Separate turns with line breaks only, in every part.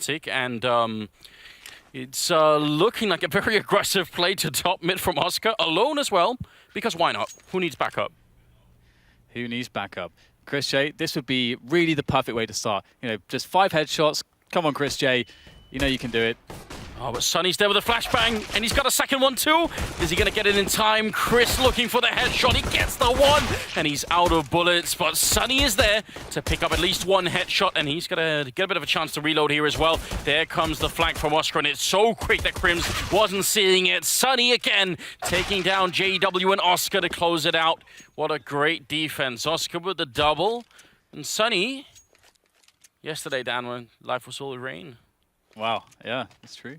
Fnatic, and it's looking like a very aggressive play to top mid from Oscar, alone as well, because why not? Who needs backup?
Who needs backup? Chris J, this would be really the perfect way to start. You know, just 5 headshots. Come on, Chris J. You know you can do it.
Oh, but Sunny's there with a flashbang, and he's got a second one too. Is he going to get it in time? Chris looking for the headshot. He gets the one, and he's out of bullets. But Sunny is there to pick up at least one headshot, and he's going to get a bit of a chance to reload here as well. There comes the flank from Oscar, and it's so quick that Crims wasn't seeing it. Sunny again taking down JW and Oscar to close it out. What a great defense. Oscar with the double, and Sunny, yesterday, Dan, when life was all rain.
Wow, yeah, that's true.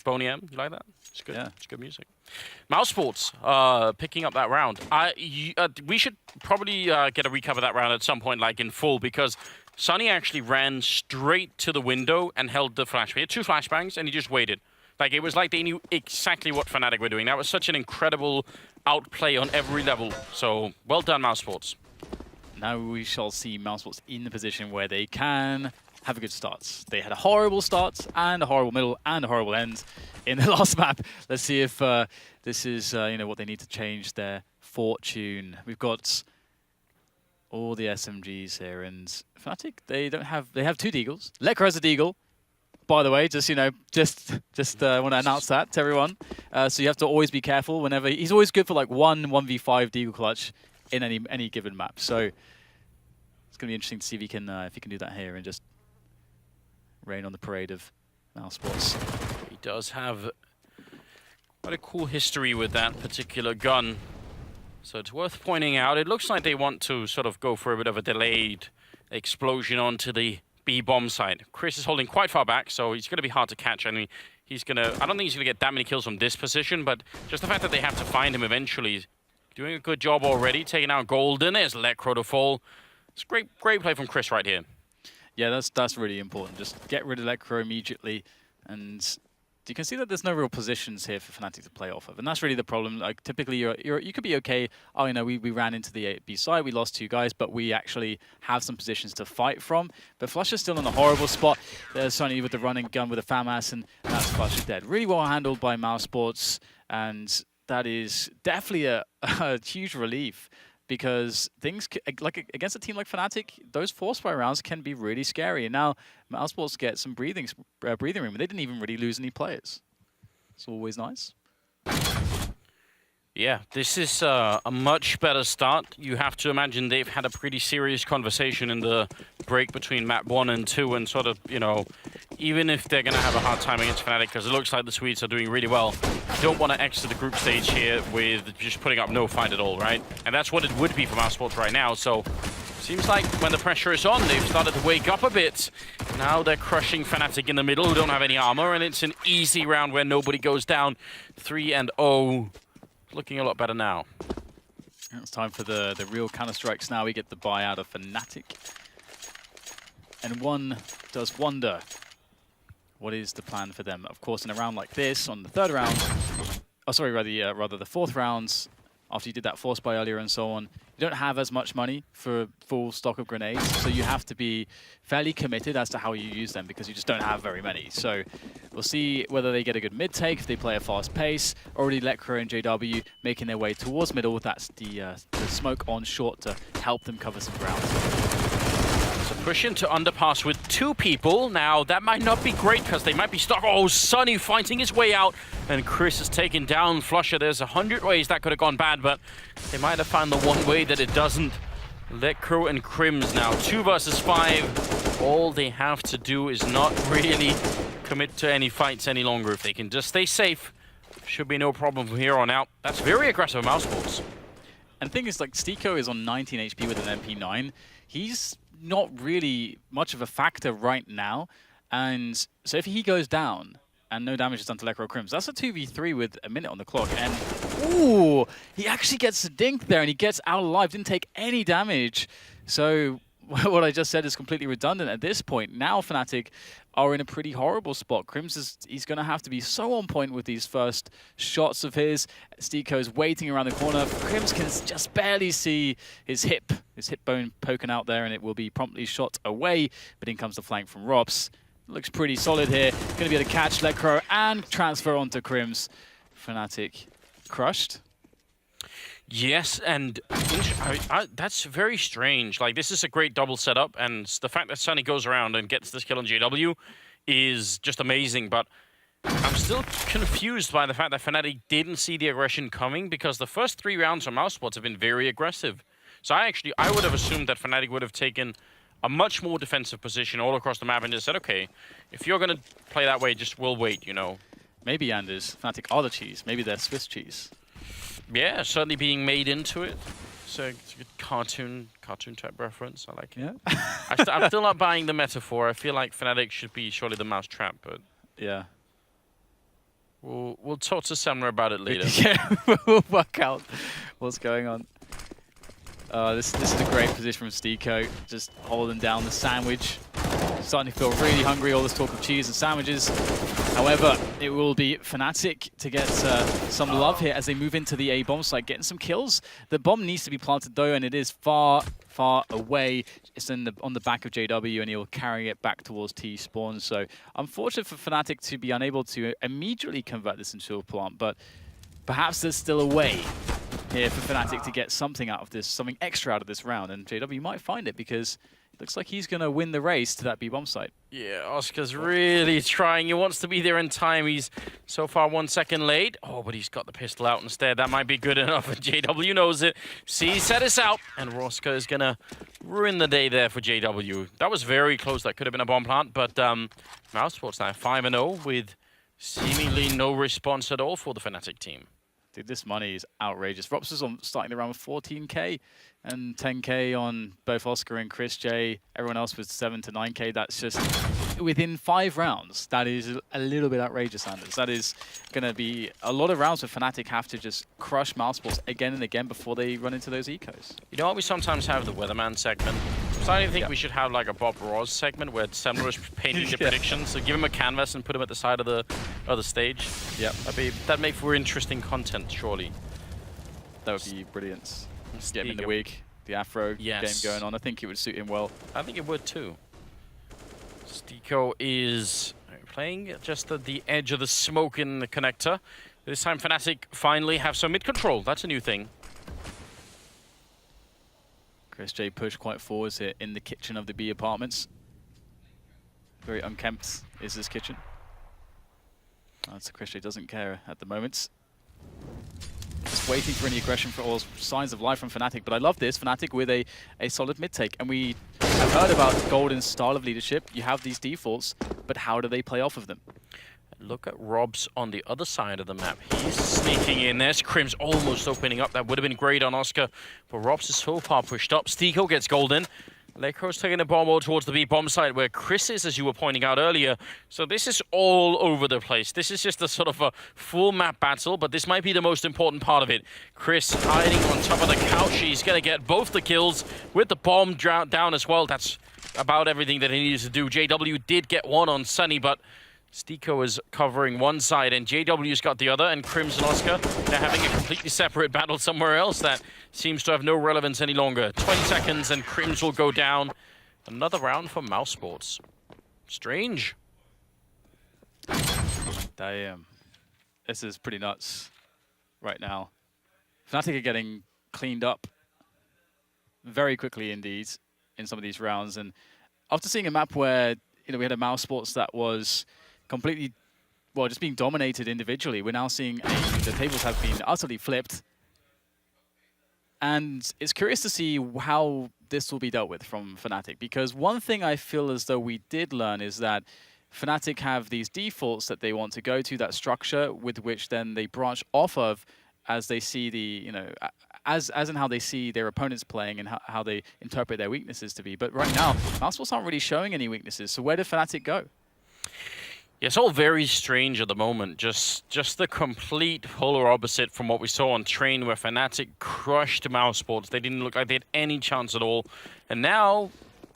Boney M, you like that? It's good.
Yeah.
It's good music. Mousesports picking up that round. We should probably get a recap of that round at some point, like in full, because Sunny actually ran straight to the window and held the flashbang. He had 2 flashbangs, and he just waited. Like, it was like they knew exactly what Fnatic were doing. That was such an incredible outplay on every level. So, well done, Mousesports.
Now we shall see Mousesports in the position where they can have a good start. They had a horrible start and a horrible middle and a horrible end in the last map. Let's see if this is you know, what they need to change their fortune. We've got all the SMGs here, and Fnatic, they have 2 deagles. Lekr has a deagle, by the way, just you know, just want to announce that to everyone. So you have to always be careful whenever he's always good for like 1v5 deagle clutch in any given map. So it's gonna be interesting to see if he can do that here and just rain on the parade of Mousesports.
He does have quite a cool history with that particular gun. So it's worth pointing out. It looks like they want to sort of go for a bit of a delayed explosion onto the B-bomb side. Chris is holding quite far back, so he's going to be hard to catch. I mean, I don't think he's going to get that many kills from this position, but just the fact that they have to find him eventually, doing a good job already, taking out Golden. There's Lekr to fall. It's great play from Chris right here.
Yeah, that's really important. Just get rid of Lekr immediately, and you can see that there's no real positions here for Fnatic to play off of, and that's really the problem. Like typically, you could be okay. Oh, you know, we ran into the B side, we lost 2 guys, but we actually have some positions to fight from. But Flush is still in a horrible spot. There's Sonny with the running gun with a FAMAS, and that's Flush is dead. Really well handled by Mousesports, and that is definitely a huge relief. Because things, like against a team like Fnatic, those force fire rounds can be really scary. And now Mousesports get some breathing room. They didn't even really lose any players. It's always nice.
Yeah, this is a much better start. You have to imagine they've had a pretty serious conversation in the break between map 1 and 2, and sort of, you know, even if they're going to have a hard time against Fnatic, because it looks like the Swedes are doing really well, you don't want to exit the group stage here with just putting up no fight at all, right? And that's what it would be for Mousesports right now. So seems like when the pressure is on, they've started to wake up a bit. Now they're crushing Fnatic in the middle, who don't have any armor, and it's an easy round where nobody goes down. 3-0. Looking a lot better now.
It's time for the real counter-strikes now. We get the buy out of Fnatic. And one does wonder, what is the plan for them? Of course, in a round like this, on the 3rd round, oh sorry, rather the 4th rounds, after you did that force buy earlier and so on, you don't have as much money for a full stock of grenades, so you have to be fairly committed as to how you use them, because you just don't have very many. So we'll see whether they get a good mid-take, if they play a fast pace. Already Lekr and JW making their way towards middle. That's the smoke on short to help them cover some ground.
So push into underpass with 2 people. Now, that might not be great because they might be stuck. Oh, Sunny fighting his way out. And Chris has taken down Flusher. There's 100 ways that could have gone bad, but they might have found the one way that it doesn't. Lekr and Crims now, 2 versus 5. All they have to do is not really commit to any fights any longer. If they can just stay safe, should be no problem from here on out. That's very aggressive Mousesports.
And the thing is, like, Stiko is on 19 HP with an MP9. He's not really much of a factor right now. And so if he goes down and no damage is done to Lekr or Crims, that's a 2v3 with a minute on the clock. And, ooh, he actually gets a dink there and he gets out alive, didn't take any damage. So what I just said is completely redundant at this point. Now Fnatic are in a pretty horrible spot. Crims he's going to have to be so on point with these first shots of his. Stiko's waiting around the corner. Crims can just barely see his hip bone poking out there, and it will be promptly shot away. But in comes the flank from Robs. looks pretty solid here. Going to be able to catch Lecro and transfer onto Crims. Fnatic crushed.
Yes, and that's very strange. Like, this is a great double setup, and the fact that Sunny goes around and gets this kill on JW is just amazing, but I'm still confused by the fact that Fnatic didn't see the aggression coming, because the first 3 rounds from Mousesports have been very aggressive. So I would have assumed that Fnatic would have taken a much more defensive position all across the map and just said, okay, if you're going to play that way, we'll wait, you know.
Maybe, Anders, Fnatic are the cheese. Maybe they're Swiss cheese.
Yeah, certainly being made into it. So it's a good cartoon type reference. I like it.
Yeah.
I'm still not buying the metaphor. I feel like Fnatic should be surely the mousetrap, but
yeah.
We'll talk to Samra about it later.
Yeah, we'll work out what's going on. This is a great position from Steeko, just holding down the sandwich. Starting to feel really hungry, all this talk of cheese and sandwiches. However, it will be Fnatic to get some love here as they move into the A bomb site, getting some kills. The bomb needs to be planted though, and it is far, far away. It's on the back of JW, and he'll carry it back towards T spawn. So unfortunate for Fnatic to be unable to immediately convert this into a plant, but perhaps there's still a way here for Fnatic to get something out of this, something extra out of this round, and JW might find it because it looks like he's going to win the race to that B-bomb site. Yeah,
Oscar's really trying. He wants to be there in time. He's so far 1 second late. Oh, but he's got the pistol out instead. That might be good enough, and JW knows it. See, set us out, and Rosca is going to ruin the day there for JW. That was very close. That could have been a bomb plant, but Mousesports now 5-0 with seemingly no response at all for the Fnatic team.
Dude, this money is outrageous. Rops is starting the round with 14k and 10k on both Oscar and Chris J. Everyone else with 7 to 9k. That's just within 5 rounds. That is a little bit outrageous, Anders. That is going to be a lot of rounds where Fnatic have to just crush Mousesports again and again before they run into those ecos.
You know what? We sometimes have the Weatherman segment. So I think we should have like a Bob Ross segment where Semler is painting the predictions. So give him a canvas and put him at the side of the other stage.
Yep.
That'd make for interesting content, surely.
That would be brilliant. Get him in the wig, the Afro game going on. I think it would suit him well.
I think it would too. Steeko is playing just at the edge of the smoke in the connector. This time Fnatic finally have some mid-control. That's a new thing.
Chris J pushed quite forwards here in the kitchen of the B apartments. Very unkempt is this kitchen. So Chris J doesn't care at the moment. Just waiting for any aggression for all signs of life from Fnatic, but I love this. Fnatic with a solid mid-take, and we have heard about Golden's style of leadership. You have these defaults, but how do they play off of them?
Look at Robs on the other side of the map. He's sneaking in. There's Crims almost opening up. That would have been great on Oscar, but Robs is so far pushed up. Steeko gets Golden. Lecro's taking the bomb all towards the B-bomb site where Chris is, as you were pointing out earlier. So this is all over the place. This is just a sort of a full map battle, but this might be the most important part of it. Chris hiding on top of the couch. He's going to get both the kills with the bomb down as well. That's about everything that he needs to do. JW did get one on Sunny, but Steeko is covering one side, and JW's got the other, and Crims and Oscar, they're having a completely separate battle somewhere else that seems to have no relevance any longer. 20 seconds, and Crims will go down. Another round for Mousesports. Strange.
Damn. This is pretty nuts right now. Fnatic are getting cleaned up very quickly indeed in some of these rounds, and after seeing a map where we had a Mousesports that was completely, well, just being dominated individually. We're now seeing the tables have been utterly flipped. And it's curious to see how this will be dealt with from Fnatic, because one thing I feel as though we did learn is that Fnatic have these defaults that they want to go to, that structure with which then they branch off of as they see the, as in how they see their opponents playing and how they interpret their weaknesses to be. But right now, Mousesports aren't really showing any weaknesses. So where did Fnatic go?
Yeah, it's all very strange at the moment. Just the complete polar opposite from what we saw on Train, where Fnatic crushed Mousesports. They didn't look like they had any chance at all. And now,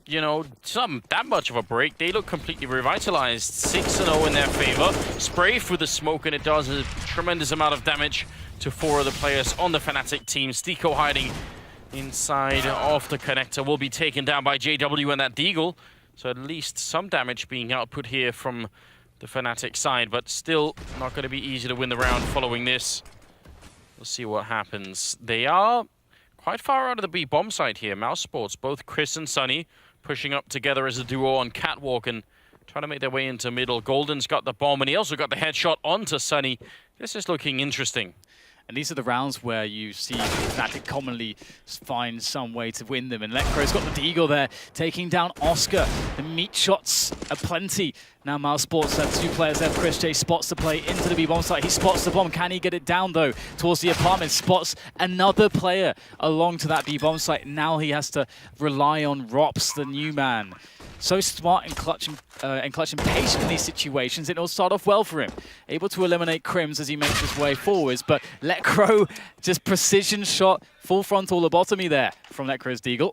it's not that much of a break. They look completely revitalized. 6-0 in their favor. Spray through the smoke, and it does a tremendous amount of damage to 4 of the players on the Fnatic team. Steeko hiding inside of the connector will be taken down by JW, and that Deagle So at least some damage being output here from the Fnatic side, but still not going to be easy to win the round following this. We'll see what happens. They are quite far out of the B bomb side here. Mousesports, both Chris and Sunny, pushing up together as a duo on Catwalk and trying to make their way into middle. Golden's got the bomb, and he also got the headshot onto Sunny. This is looking interesting.
And these are the rounds where you see Fnatic commonly find some way to win them. And Lecro's got the Deagle there, taking down Oscar. The meat shots are plenty. Now Mousesports have two players there. Chris J spots the play into the B-bomb site. He spots the bomb. Can he get it down, though, towards the apartment? Spots another player along to that B-bomb site. Now he has to rely on Rops, the new man. So smart and clutch and patient in these situations. It'll start off well for him. Able to eliminate Crims as he makes his way forwards, but Lecro just precision shot, full frontal lobotomy there from Lecro's Deagle.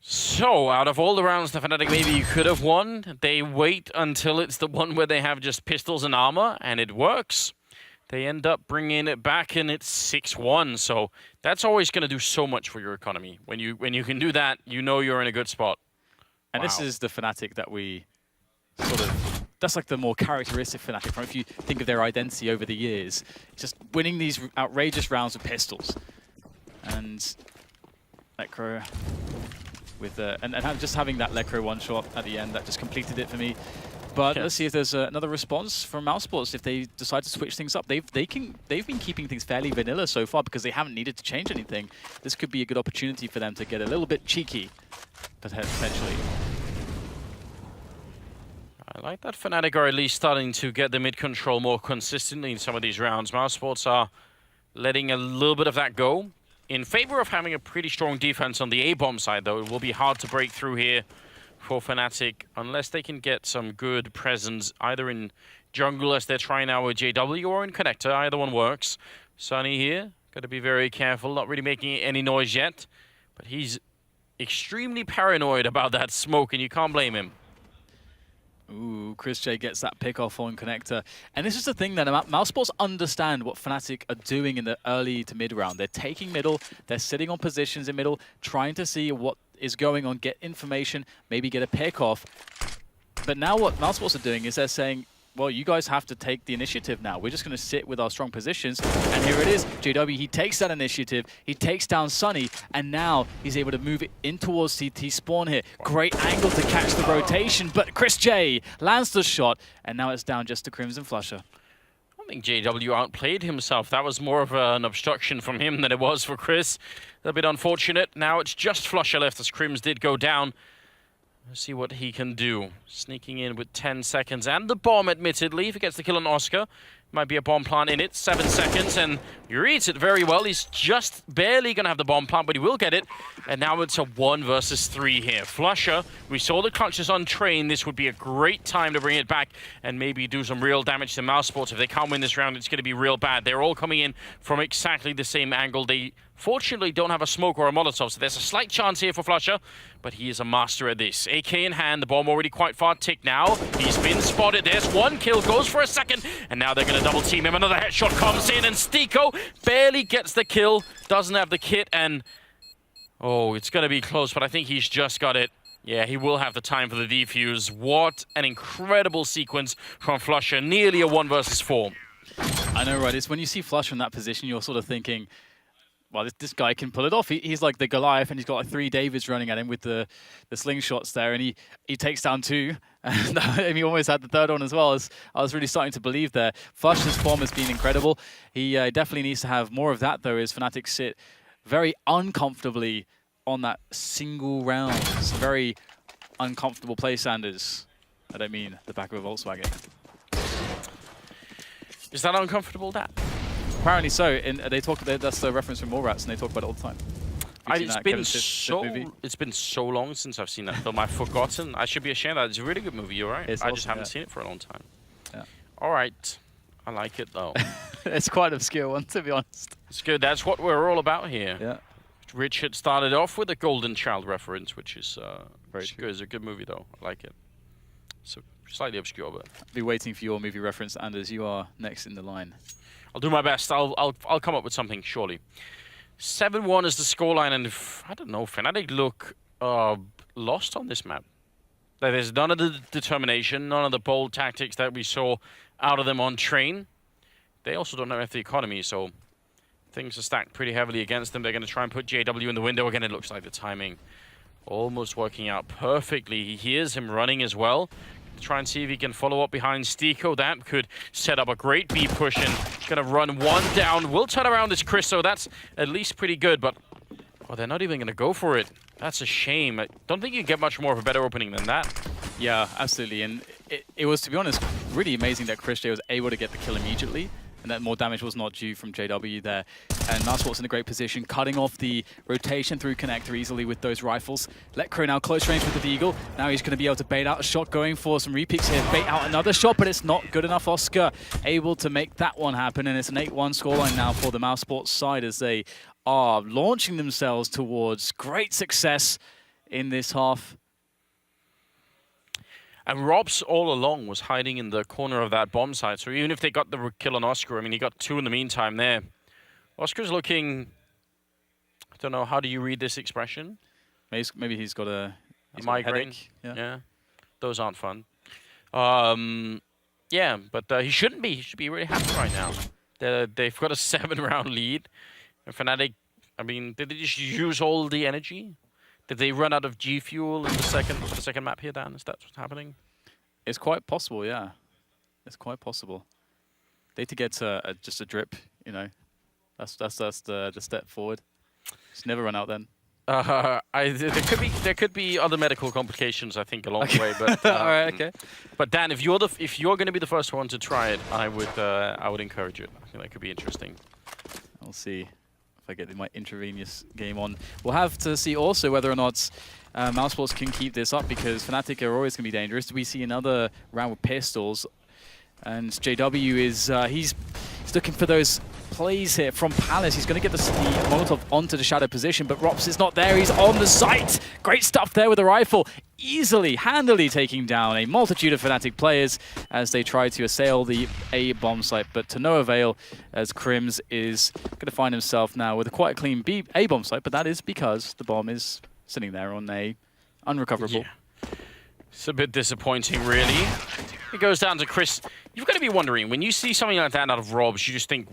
So, out of all the rounds the Fnatic maybe could have won, they wait until it's the one where they have just pistols and armor, and it works. They end up bringing it back, and it's 6-1. So that's always going to do so much for your economy. When you can do that, you know you're in a good spot.
And This is the Fnatic that we sort of... That's like the more characteristic Fnatic from if you think of their identity over the years. Just winning these outrageous rounds with pistols. And Lecro with just having that Lecro one shot at the end, that just completed it for me. But let's see if there's another response from Mousesports if they decide to switch things up. They've been keeping things fairly vanilla so far because they haven't needed to change anything. This could be a good opportunity for them to get a little bit cheeky, potentially.
I like that Fnatic are at least starting to get the mid control more consistently in some of these rounds. Mousesports are letting a little bit of that go in favor of having a pretty strong defense on the A-bomb side, though. It will be hard to break through here for Fnatic, unless they can get some good presence either in jungle as they're trying now with JW or in connector. Either one works. Sunny here, got to be very careful, not really making any noise yet, but he's extremely paranoid about that smoke, and you can't blame him.
Ooh, Chris J gets that pick off on connector. And this is the thing that Mousesports understand what Fnatic are doing in the early to mid round. They're taking middle, they're sitting on positions in middle, trying to see what is going on, get information, maybe get a pick off. But now what Mousesports are doing is they're saying, well, you guys have to take the initiative now. We're just going to sit with our strong positions. And here it is. JW, he takes that initiative. He takes down Sunny. And now he's able to move it in towards CT spawn here. Great angle to catch the rotation. But Chris J lands the shot. And now it's down just to Crimson Flusher.
I think JW outplayed himself. That was more of an obstruction from him than it was for Chris. A bit unfortunate. Now it's just Flusher left as Crims did go down. Let's see what he can do. Sneaking in with 10 seconds and the bomb, admittedly. If he gets the kill on Oscar, might be a bomb plant in it. 7 seconds, and he reads it very well. He's just barely going to have the bomb plant, but he will get it. And now it's a 1 versus 3 here. Flusher, we saw the clutches on train. This would be a great time to bring it back and maybe do some real damage to Mousesports. If they can't win this round, it's going to be real bad. They're all coming in from exactly the same angle. They fortunately don't have a smoke or a Molotov, so there's a slight chance here for Flusher, but he is a master at this. AK in hand, the bomb already quite far ticked now. He's been spotted. There's one kill, goes for a second, and now they're going to double team him. Another headshot comes in, and Stiko barely gets the kill, doesn't have the kit, and oh, it's going to be close, but I think he's just got it. Yeah, he will have the time for the defuse. What an incredible sequence from Flusher. Nearly a 1 versus 4.
I know, right? It's when you see Flusher in that position, you're sort of thinking, well, this guy can pull it off. He's like the Goliath, and he's got like 3 Davids running at him with the slingshots there, and he takes down 2. And he almost had the 3rd one as well. I was really starting to believe there. Flusher's bomb has been incredible. He definitely needs to have more of that, though, as Fnatic sit very uncomfortably on that single round. It's a very uncomfortable play, Sanders. I don't mean the back of a Volkswagen.
Is that uncomfortable, Dad?
Apparently so. That's the reference from Mallrats, and they talk about it all the time.
It's been so long since I've seen that film. I've forgotten. I should be ashamed of that. It's a really good movie, you're right. I just haven't seen it for a long time.
Yeah.
All right. I like it, though.
It's quite an obscure one, to be honest.
It's good. That's what we're all about here.
Yeah.
Richard started off with a Golden Child reference, which is
very good.
It's a good movie, though. I like it. So slightly obscure, but
I'll be waiting for your movie reference, Anders. You are next in the line.
I'll do my best. I'll come up with something, surely. 7-1 is the scoreline, and I don't know, Fnatic look lost on this map. Like, there's none of the determination, none of the bold tactics that we saw out of them on train. They also don't have the economy, so things are stacked pretty heavily against them. They're going to try and put JW in the window again. It looks like the timing almost working out perfectly. He hears him running as well. Try and see if he can follow up behind Stiko. That could set up a great B push and going to run one down. Will turn around as Chris, so that's at least pretty good, but oh, they're not even going to go for it. That's a shame. I don't think you get much more of a better opening than that.
Yeah, absolutely. And it was, to be honest, really amazing that Chris J was able to get the kill immediately, and that more damage was not due from JW there. And Mousesports in a great position, cutting off the rotation through connector easily with those rifles. Let Crow now close range with the Deagle. Now he's going to be able to bait out a shot, going for some repeats here. Bait out another shot, but it's not good enough. Oscar able to make that one happen, and it's an 8-1 scoreline now for the Mousesports side as they are launching themselves towards great success in this half.
And Robs all along was hiding in the corner of that bomb site. So even if they got the kill on Oscar, I mean, he got 2 in the meantime there. Oscar's looking, I don't know, how do you read this expression?
Maybe he's got a
migraine. Yeah. Those aren't fun. Yeah, but he shouldn't be. He should be really happy right now. They've got a 7-round lead. And Fnatic, I mean, did they just use all the energy? Did they run out of G Fuel in the second map here, Dan? Is that what's happening?
It's quite possible, yeah. It's quite possible. They need to get just a drip, you know. That's the step forward. Just never run out then.
There could be other medical complications, I think, along the way. But
all right, okay.
But Dan, if you're going to be the first one to try it, I would encourage it. I think that could be interesting.
We'll see. I get my intravenous game on. We'll have to see also whether or not Mousesports can keep this up, because Fnatic are always going to be dangerous. We see another round with pistols, and JW is he's looking for those plays here from Palace. He's going to get the Molotov onto the shadow position, but Rops is not there. He's on the site. Great stuff there with the rifle. Easily, handily taking down a multitude of Fnatic players as they try to assail the A bomb site, but to no avail, as Crims is going to find himself now with a quite clean A bomb site, but that is because the bomb is sitting there on A, unrecoverable.
Yeah. It's a bit disappointing, really. It goes down to Chris. You've got to be wondering, when you see something like that out of Robs, you just think,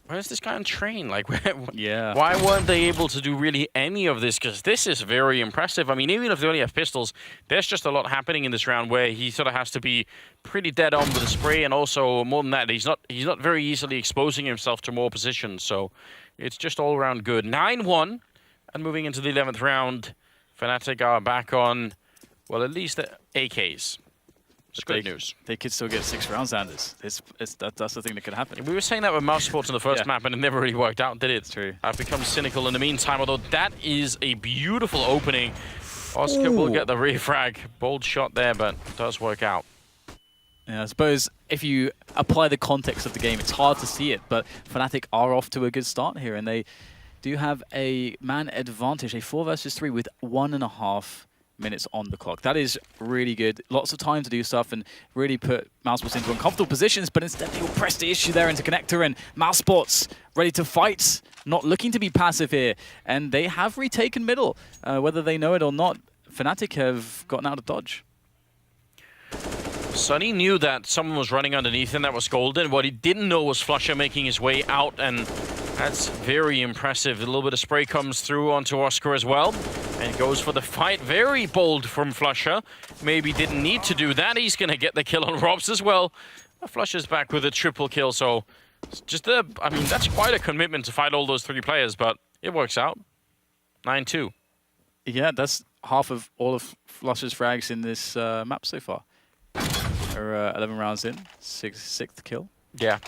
where's this guy on train? Like, why weren't they able to do really any of this? Because this is very impressive. I mean, even if they only have pistols, there's just a lot happening in this round where he sort of has to be pretty dead on with the spray, and also more than that, he's not very easily exposing himself to more positions. So it's just all around good. 9-1, and moving into the 11th round, Fnatic are back on, well, at least the AKs. It's good news.
They could still get 6 rounds, Anders. That's the thing that could happen.
We were saying that with Mousesports in the first map, and it never really worked out, did it?
It's true.
I've become cynical in the meantime, although that is a beautiful opening. Oscar will get the refrag. Bold shot there, but it does work out.
Yeah, I suppose if you apply the context of the game, it's hard to see it, but Fnatic are off to a good start here, and they do have a man advantage, a 4 versus 3 with 1.5 minutes on the clock. That is really good. Lots of time to do stuff and really put Mousesports into uncomfortable positions, but instead they will press the issue there into connector, and Mousesports ready to fight, not looking to be passive here. And they have retaken middle. Whether they know it or not, Fnatic have gotten out of dodge.
Sonny knew that someone was running underneath and that was golden. What he didn't know was Flusher making his way out, and that's very impressive. A little bit of spray comes through onto Oscar as well, and goes for the fight. Very bold from Flusher. Maybe didn't need to do that. He's going to get the kill on Robs as well. Flusher's back with a triple kill, so just I mean, that's quite a commitment to fight all those 3 players, but it works out. 9-2.
Yeah, that's half of all of Flusher's frags in this map so far. They're 11 rounds in, sixth kill.
Yeah.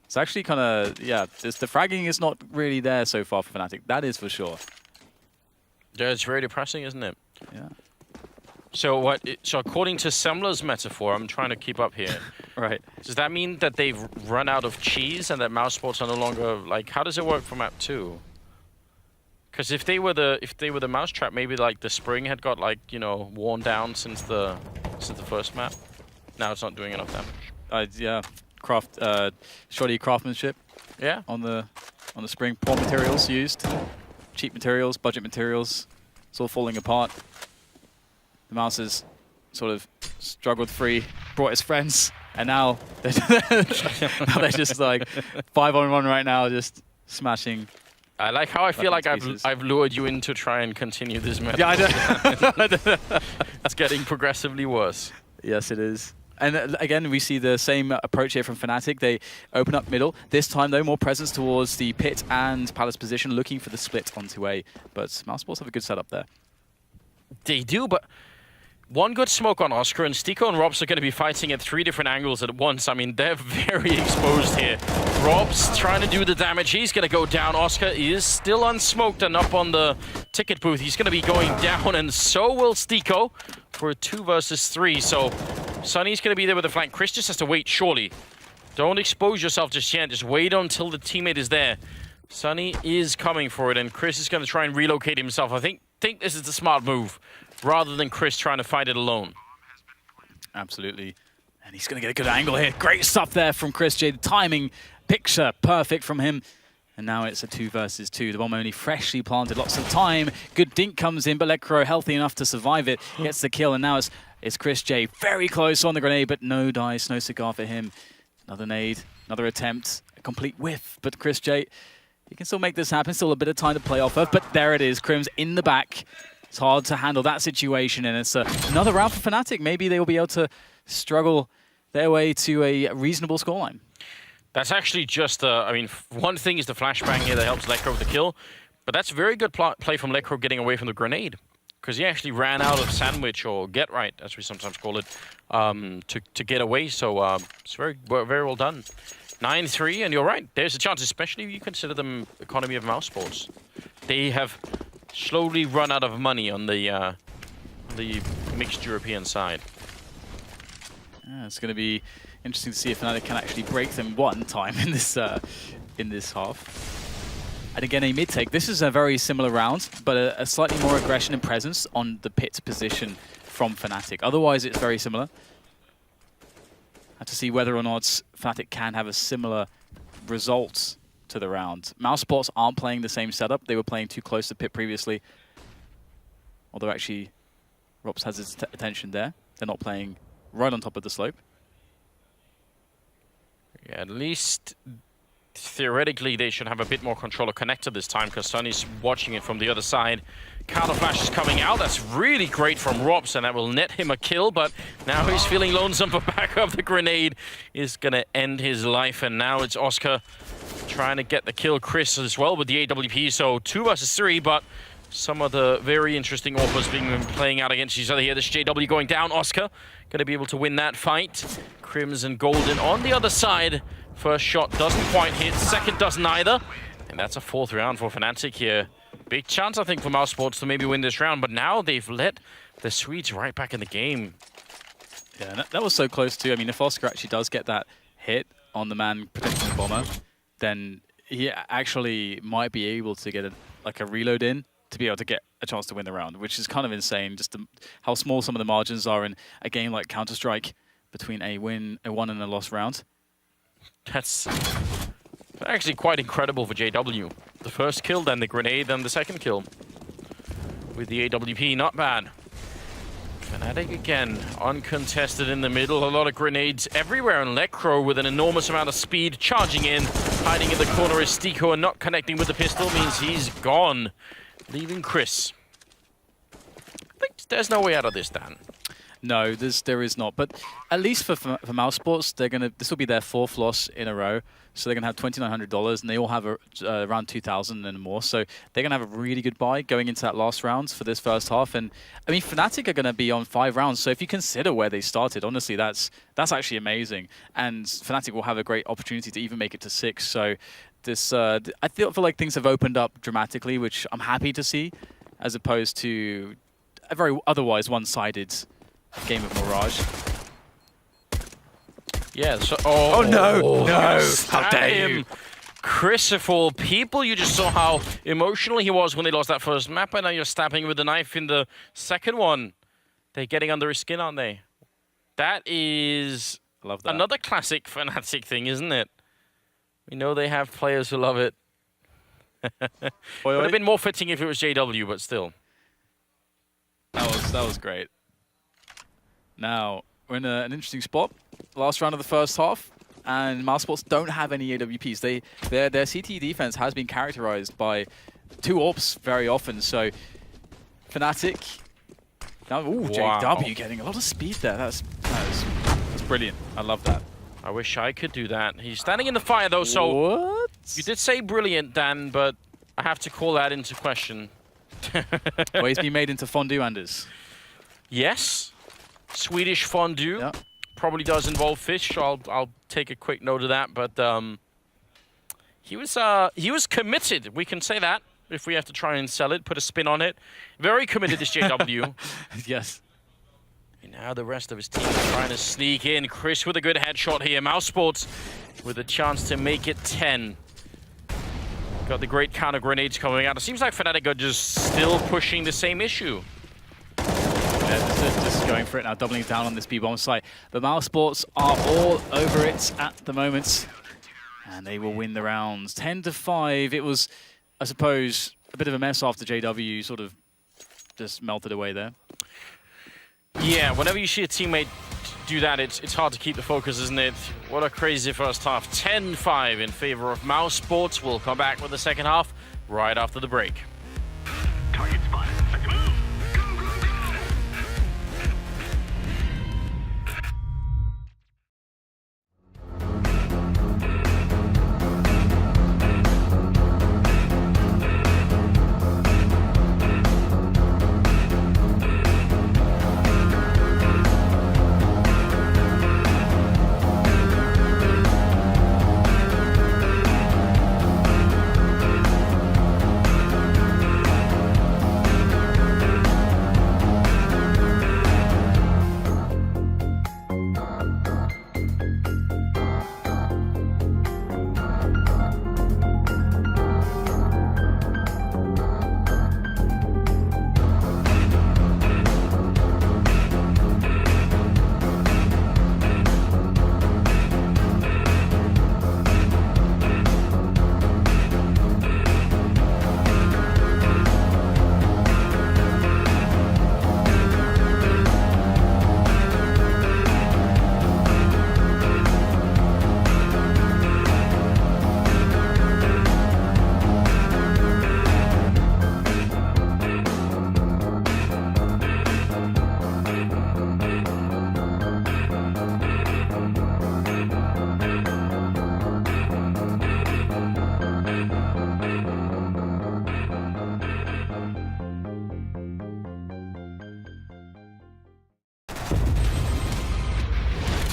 It's actually kind of, yeah, the fragging is not really there so far for Fnatic. That is for sure.
Yeah, it's very depressing, isn't it?
Yeah.
So so according to Semler's metaphor, I'm trying to keep up here.
Right.
Does that mean that they've run out of cheese and that Mousesports are no longer, like, how does it work for map 2? Because if they were the mousetrap, maybe like the spring had got, like, you know, worn down since the first map. Now it's not doing enough damage.
Yeah. Shoddy craftsmanship.
Yeah.
On the spring, poor materials used, cheap materials, budget materials. It's all falling apart. The Mouses sort of struggled free, brought his friends, and now they're, now they're just like 5-on-1 right now, just smashing.
I like how I feel like I've lured you in to try and continue this match.
Yeah, I know.
It's getting progressively worse.
Yes, it is. And again, we see the same approach here from Fnatic. They open up middle. This time, though, more presence towards the pit and palace position, looking for the split onto A. But Mousesports have a good setup there.
They do, but one good smoke on Oscar, and Stiko and Robs are going to be fighting at 3 different angles at once. I mean, they're very exposed here. Robs trying to do the damage. He's going to go down. Oscar is still unsmoked and up on the ticket booth. He's going to be going down, and so will Stiko for a 2 versus 3. So Sunny's going to be there with the flank. Chris just has to wait, surely. Don't expose yourself just yet. Just wait until the teammate is there. Sunny is coming for it, and Chris is going to try and relocate himself. I think this is the smart move, rather than Chris trying to fight it alone.
Absolutely. And he's going to get a good angle here. Great stuff there from Chris J. The timing picture perfect from him. And now it's a 2 versus 2. The bomb only freshly planted. Lots of time. Good dink comes in, but Lekro healthy enough to survive it. Gets the kill, and now it's Chris J. Very close on the grenade, but no dice, no cigar for him. Another nade, another attempt. A complete whiff, but Chris J. He can still make this happen. Still a bit of time to play off of, but there it is. Crim's in the back. It's hard to handle that situation, and it's another round for Fnatic. Maybe they will be able to struggle their way to a reasonable scoreline.
That's actually just, I mean, one thing is the flashbang here that helps Lekro with the kill, but that's a very good play from Lekro getting away from the grenade, because he actually ran out of sandwich, or get right, as we sometimes call it, to get away. So it's very well done. 9-3, and you're right. There's a chance, especially if you consider them economy of Mousesports. They have slowly run out of money on the mixed European side.
Yeah, it's going to be interesting to see if Fnatic can actually break them one time in this half. And again, a mid take. This is a very similar round, but a slightly more aggression and presence on the pit position from Fnatic. Otherwise, it's very similar. Have to see whether or not Fnatic can have a similar result to the round. Mousesports aren't playing the same setup. They were playing too close to pit previously. Although actually, Robs has his attention there. They're not playing right on top of the slope.
Yeah, at least theoretically they should have a bit more control of connector this time, because Sunny's watching it from the other side. Counter flash is coming out. That's really great from Robs, and that will net him a kill, but now he's feeling lonesome for backup. The grenade is going to end his life, and now it's Oscar trying to get the kill. Chris as well with the AWP, so 2 versus 3, but some of the very interesting offers being playing out against each other here. This JW going down. Oscar going to be able to win that fight. Crims and Golden on the other side. First shot doesn't quite hit. Second doesn't either. And that's a 4th round for Fnatic here. Big chance, I think, for Mousesports to maybe win this round. But now they've let the Swedes right back in the game.
Yeah, that was so close too. I mean, if Oscar actually does get that hit on the man protecting the bomber, then he actually might be able to get a reload in to be able to get a chance to win the round, which is kind of insane, just how small some of the margins are in a game like Counter-Strike between a won and a lost round.
That's actually quite incredible for JW. The first kill, then the grenade, then the second kill. With the AWP, not bad. Fnatic again, uncontested in the middle. A lot of grenades everywhere, and Lekro with an enormous amount of speed charging in. Hiding in the corner is Stiko, and not connecting with the pistol means he's gone. Leaving Chris. I think there's no way out of this, Dan.
No, there is not. But at least for Mousesports, this will be their 4th loss in a row. So they're gonna have $2,900, and they all have around 2,000 and more. So they're gonna have a really good buy going into that last round for this first half. And I mean, Fnatic are gonna be on 5 rounds. So if you consider where they started, honestly, that's actually amazing. And Fnatic will have a great opportunity to even make it to 6. So this, I feel like things have opened up dramatically, which I'm happy to see, as opposed to a very otherwise one-sided game of Mirage.
Yeah, so...
Oh no! No! How dare you!
Chris, of all people, you just saw how emotional he was when they lost that first map, and now you're stabbing with a knife in the second one. They're getting under his skin, aren't they? That is
Love that.
Another classic Fnatic thing, isn't it? We know they have players who love it. Would have been more fitting if it was JW, but still.
That was great. Now, we're in an interesting spot. Last round of the first half, and Mousesports don't have any AWPs. Their CT defense has been characterized by 2 AWPs very often, so Fnatic... Now, ooh,
Wow.
JW getting a lot of speed there. That's brilliant. I love that.
I wish I could do that. He's standing in the fire, though, so...
What?
You did say brilliant, Dan, but I have to call that into question.
Well, he's been made into fondue, Anders.
Yes. Swedish fondue.
Yeah.
Probably does involve fish, so I'll take a quick note of that. But he was committed. We can say that if we have to try and sell it, put a spin on it. Very committed, this JW.
Yes.
And now the rest of his team is trying to sneak in. Chris with a good headshot here. Mousesports with a chance to make it 10. Got the great counter grenades coming out. It seems like Fnatic are just still pushing the same issue.
Yeah, just going for it now, doubling down on this B-bomb site. The Mousesports are all over it at the moment. And they will win the rounds. 10-5. It was, I suppose, a bit of a mess after JW sort of just melted away there.
Yeah, whenever you see a teammate do that, it's hard to keep the focus, isn't it? What a crazy first half. 10-5 in favor of Mousesports. We'll come back with the second half right after the break.
Target spotted. Let's move.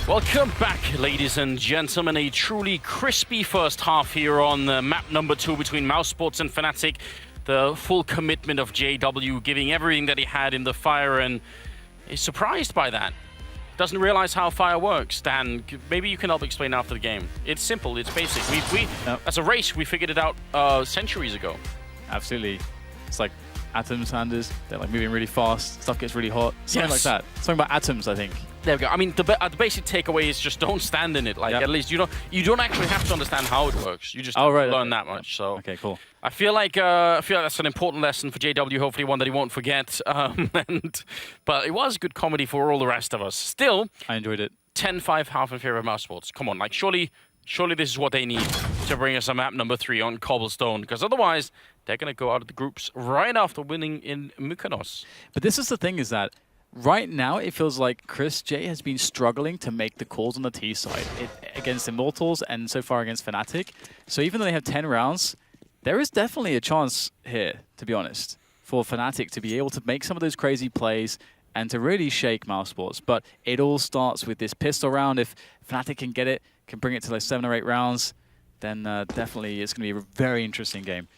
Welcome back, ladies and gentlemen. A truly crispy first half here on map number 2 between Mousesports and Fnatic. The full commitment of JW, giving everything that he had in the fire, and is surprised by that. Doesn't realize how fire works. Dan, maybe you can help explain after the game. It's simple, it's basic. As a race, we figured it out centuries ago.
Absolutely. It's like atoms, Anders. They're like moving really fast. Stuff gets really hot. Something like that. Something about atoms, I think.
There we go. I mean, the basic takeaway is just don't stand in it. Like, at least you don't actually have to understand how it works. You just learn that much. So
okay, cool.
I feel like that's an important lesson for JW. Hopefully, one that he won't forget. But it was good comedy for all the rest of us. Still,
I enjoyed it.
10-5 half in favor of Mousesports. Come on, like surely this is what they need to bring us a map number 3 on Cobblestone. Because otherwise, they're gonna go out of the groups right after winning in Mykonos.
But this is the thing: is that right now it feels like Chris J has been struggling to make the calls on the T side against Immortals and so far against Fnatic. So even though they have 10 rounds, there is definitely a chance here, to be honest, for Fnatic to be able to make some of those crazy plays and to really shake Mousesports. But it all starts with this pistol round. If Fnatic can get it, can bring it to like 7 or 8 rounds, then definitely it's going to be a very interesting game.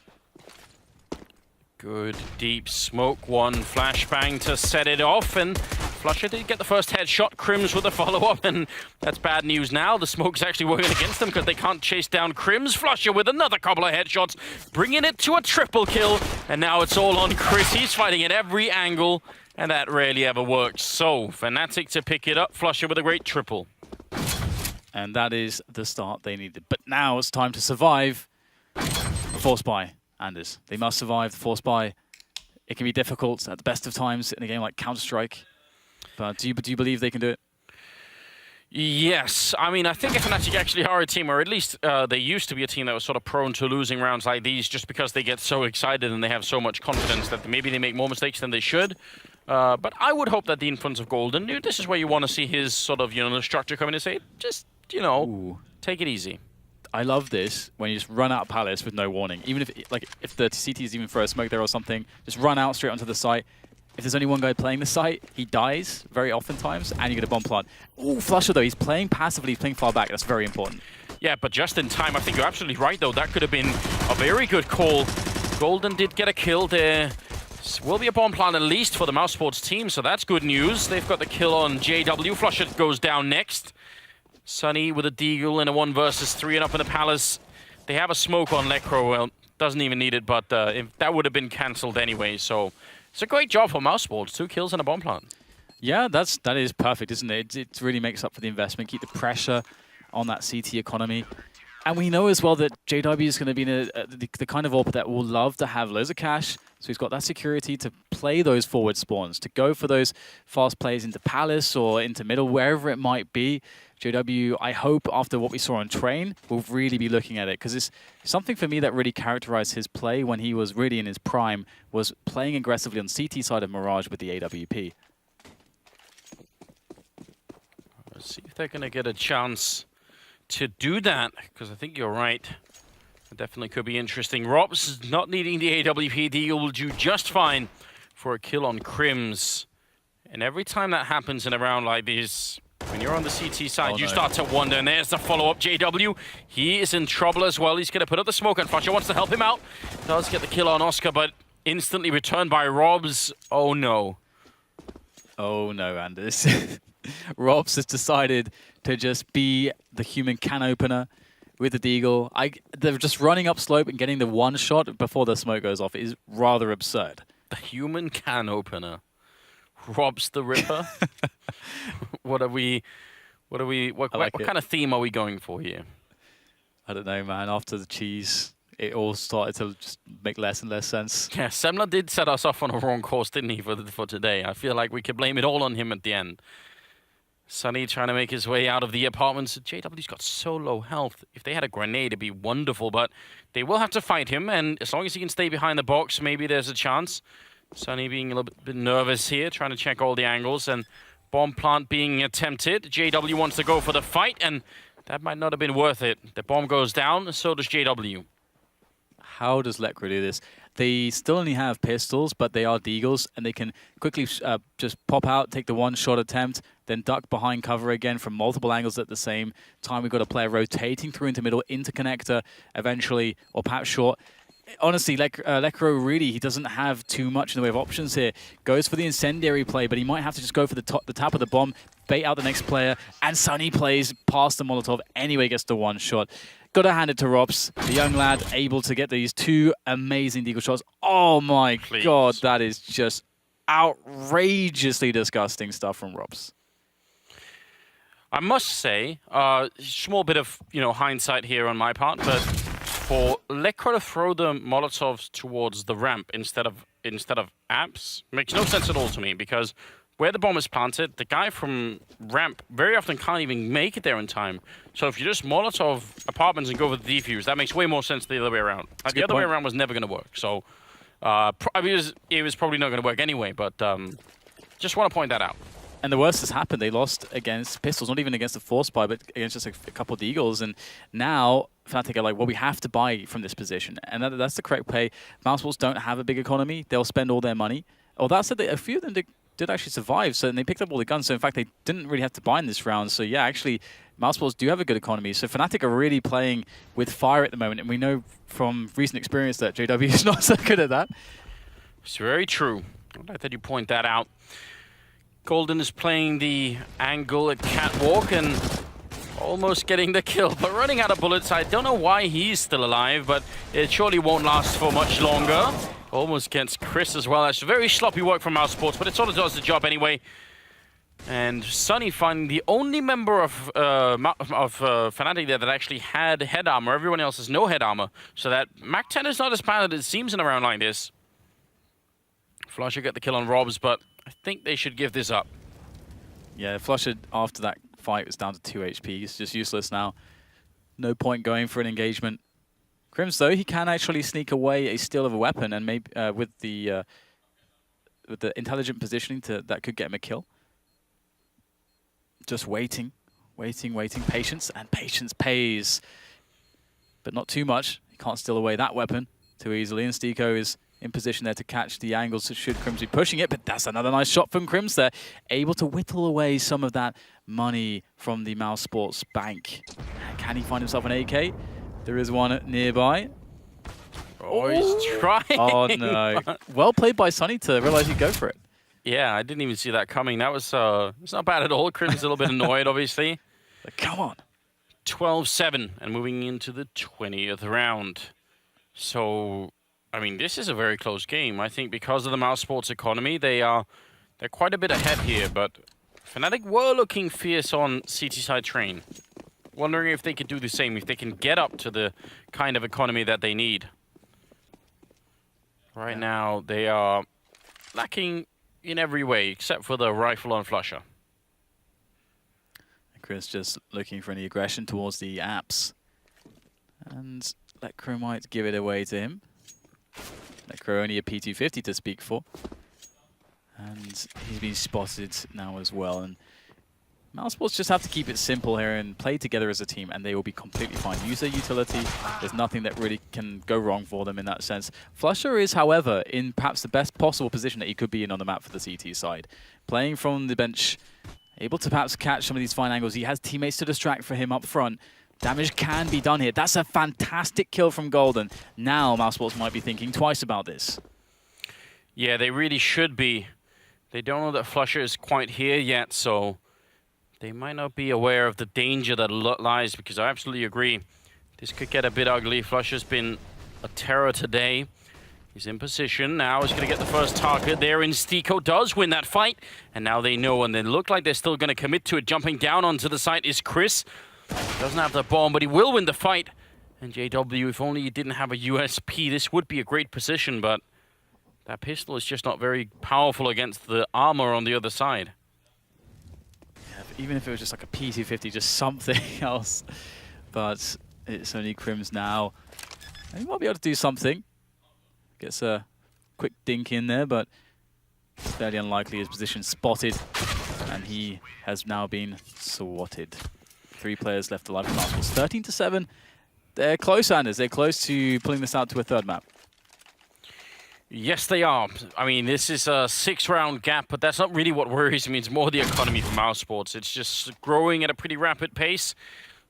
Good deep smoke, one flashbang to set it off, and Flusher did get the first headshot. Crims with a follow-up, and that's bad news now. The smoke's actually working against them because they can't chase down Crims. Flusher with another couple of headshots, bringing it to a triple kill, and now it's all on Chris. He's fighting at every angle, and that rarely ever works. So, Fnatic to pick it up, Flusher with a great triple.
And that is the start they needed. But now it's time to survive the force buy. Anders. They must survive the force buy. It can be difficult at the best of times in a game like Counter-Strike. But do you believe they can do it?
Yes, I mean, I think Fnatic actually are a team, or at least they used to be a team that was sort of prone to losing rounds like these just because they get so excited and they have so much confidence that maybe they make more mistakes than they should. But I would hope that the influence of Golden, this is where you want to see his sort of, structure come in and say, just,
Ooh.
take it easy.
I love this when you just run out Palace with no warning. Even if the CTs even throw a smoke there or something, just run out straight onto the site. If there's only one guy playing the site, he dies very oftentimes, and you get a bomb plant. Ooh, Flusher though, he's playing passively, he's playing far back. That's very important.
Yeah, but just in time. I think you're absolutely right, though. That could have been a very good call. Golden did get a kill there. Will be a bomb plant at least for the Mousesports team, so that's good news. They've got the kill on JW. Flusher goes down next. Sunny with a deagle in a 1 versus 3 and up in the Palace. They have a smoke on Lekro. Well, doesn't even need it, but if that would have been cancelled anyway, so... It's a great job for Mousesports. 2 kills and a bomb plant.
Yeah, that is perfect, isn't it? It really makes up for the investment. Keep the pressure on that CT economy. And we know as well that JW is going to be the kind of AWP that will love to have loads of cash. So he's got that security to play those forward spawns, to go for those fast plays into Palace or into middle, wherever it might be. JW, I hope after what we saw on Train, will really be looking at it, because it's something for me that really characterized his play when he was really in his prime, was playing aggressively on CT side of Mirage with the AWP.
Let's see if they're going to get a chance to do that, because I think you're right. It definitely could be interesting. Robs not needing the AWP deal will do just fine for a kill on Crims. And every time that happens in a round like this, when you're on the CT side, you start to wonder, and there's the follow-up. JW, he is in trouble as well. He's going to put up the smoke, and Fletcher wants to help him out. Does get the kill on Oscar, but instantly returned by Robs. Oh, no.
Oh, no, Anders. Robs has decided to just be the human can opener with the deagle. They're just running up slope and getting the one shot before the smoke goes off. It is rather absurd.
The human can opener. Robs the Ripper. What kind of theme are we going for here?
I don't know, man. After the cheese, it all started to just make less and less sense.
Yeah, Semler did set us off on a wrong course, didn't he, for today? I feel like we could blame it all on him at the end. Sunny trying to make his way out of the apartments. JW's got so low health. If they had a grenade, it'd be wonderful, but they will have to fight him, and as long as he can stay behind the box, maybe there's a chance. Sunny being a little bit nervous here, trying to check all the angles, and bomb plant being attempted. JW wants to go for the fight, and that might not have been worth it. The bomb goes down, so does JW.
How does Lekra do this? They still only have pistols, but they are deagles, and they can quickly just pop out, take the one-shot attempt, then duck behind cover again from multiple angles at the same time. We've got a player rotating through into middle, into connector eventually, or perhaps short. Honestly, Lekro really, he doesn't have too much in the way of options here. Goes for the incendiary play, but he might have to just go for the tap of the bomb, bait out the next player, and Sunny plays past the Molotov anyway, gets the one shot. Got to hand it to Robs, the young lad, able to get these 2 amazing deagle shots. Oh my God, that is just outrageously disgusting stuff from Robs.
I must say, small bit of hindsight here on my part, but for Lekra to throw the Molotovs towards the ramp instead of apps makes no sense at all to me, because where the bomb is planted, the guy from ramp very often can't even make it there in time. So if you just Molotov apartments and go for the defuse, that makes way more sense the other way around. Like, the other way around was never going to work. So I mean, it was probably not going to work anyway, but just want to point that out.
And the worst has happened. They lost against pistols, not even against the force buy, but against just a couple of deagles. And now Fnatic are like, well, we have to buy from this position. And that's the correct play. Mousesports don't have a big economy. They'll spend all their money. Well, that said, a few of them did actually survive, so they picked up all the guns. So in fact, they didn't really have to buy in this round. So yeah, actually, Mousesports do have a good economy. So Fnatic are really playing with fire at the moment. And we know from recent experience that JW is not so good at that.
It's very true. I like that you point that out. Golden is playing the angle at Catwalk and almost getting the kill, but running out of bullets. I don't know why he's still alive, but it surely won't last for much longer. Almost gets Chris as well. That's very sloppy work from Mousesports, but it sort of does the job anyway. And Sunny finding the only member of Fnatic there that actually had head armor. Everyone else has no head armor, so that map2 is not as bad as it seems in a round like this. Flusher get the kill on Robs, but I think they should give this up.
Yeah, Flusher after that fight was down to 2 HP. He's just useless now. No point going for an engagement. Crims, though, he can actually sneak away a steal of a weapon, and maybe with the intelligent positioning that could get him a kill. Just waiting, waiting, waiting. Patience, and patience pays. But not too much. He can't steal away that weapon too easily, and Stiko is in position there to catch the angles should Crims be pushing it, but that's another nice shot from Crims there. Able to whittle away some of that money from the Mousesports bank. Can he find himself an AK? There is one nearby.
Oh, he's trying.
Oh, no. Well played by Sunny to realize he'd go for it.
Yeah, I didn't even see that coming. That was it's not bad at all. Crims a little bit annoyed, obviously.
But come on.
12-7 and moving into the 20th round. So, I mean, this is a very close game. I think because of the Mousesports economy, they're quite a bit ahead here, but Fnatic were looking fierce on CT side train. Wondering if they could do the same, if they can get up to the kind of economy that they need. Right now, they are lacking in every way, except for the rifle on Flusher.
Chris just looking for any aggression towards the apps. And Lekro might give it away to him. Lekro only a P250 to speak for. And he's been spotted now as well. And Mousesports just have to keep it simple here and play together as a team, and they will be completely fine. Use their utility. There's nothing that really can go wrong for them in that sense. Flusher is, however, in perhaps the best possible position that he could be in on the map for the CT side. Playing from the bench, able to perhaps catch some of these fine angles. He has teammates to distract for him up front. Damage can be done here. That's a fantastic kill from Golden. Now Mousesports might be thinking twice about this.
Yeah, they really should be. They don't know that Flusher is quite here yet, so they might not be aware of the danger that lies, because I absolutely agree. This could get a bit ugly. Flusher's been a terror today. He's in position now. He's going to get the first target there, and Stiko does win that fight. And now they know, and they look like they're still going to commit to it. Jumping down onto the site is Chris. Doesn't have the bomb, but he will win the fight. And JW, if only he didn't have a USP, this would be a great position, but that pistol is just not very powerful against the armor on the other side.
Even if it was just like a P250, just something else. But it's only Crims now. And he might be able to do something. Gets a quick dink in there, but it's fairly unlikely. His position spotted, and he has now been swatted. 3 players left alive from Mousesports. 13-7. They're close, Anders. They're close to pulling this out to a third map.
Yes, they are. I mean, this is a 6-round gap, but that's not really what worries me. It's more the economy for Mousesports. It's just growing at a pretty rapid pace.